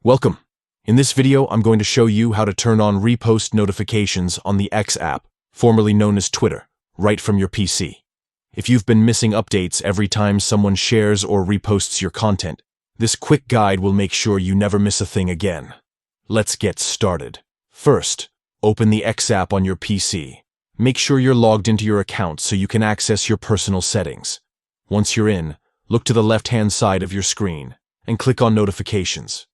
Welcome. In this video, I'm going to show you how to turn on repost notifications on the X app, formerly known as Twitter, right from your PC. If you've been missing updates every time someone shares or reposts your content, this quick guide will make sure you never miss a thing again. Let's get started. First, open the X app on your PC. Make sure you're logged into your account so you can access your personal settings. Once you're in, look to the left-hand side of your screen and click on Notifications.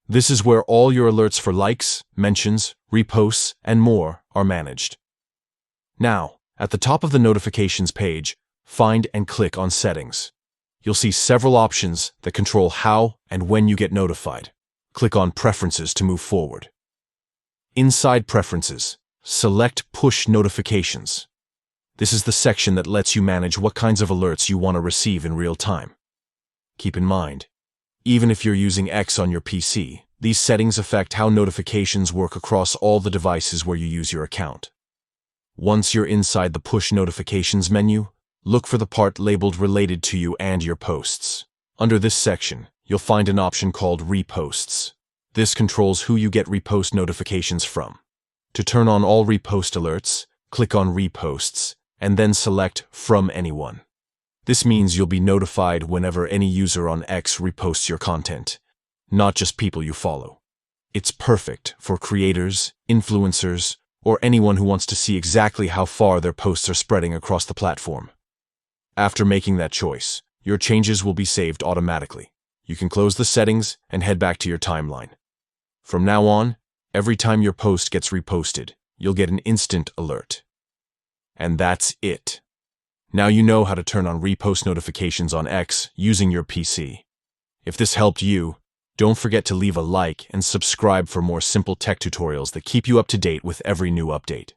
This is where all your alerts for likes, mentions, reposts, and more are managed. Now, at the top of the notifications page, find and click on Settings. You'll see several options that control how and when you get notified. Click on Preferences to move forward. Inside Preferences, select Push Notifications. This is the section that lets you manage what kinds of alerts you want to receive in real time. Keep in mind, even if you're using X on your PC, these settings affect how notifications work across all the devices where you use your account. Once you're inside the Push Notifications menu, look for the part labeled Related to You and Your Posts. Under this section, you'll find an option called Reposts. This controls who you get repost notifications from. To turn on all repost alerts, click on Reposts, and then select From Anyone. This means you'll be notified whenever any user on X reposts your content, not just people you follow. It's perfect for creators, influencers, or anyone who wants to see exactly how far their posts are spreading across the platform. After making that choice, your changes will be saved automatically. You can close the settings and head back to your timeline. From now on, every time your post gets reposted, you'll get an instant alert. And that's it. Now you know how to turn on repost notifications on X using your PC. If this helped you, don't forget to leave a like and subscribe for more simple tech tutorials that keep you up to date with every new update.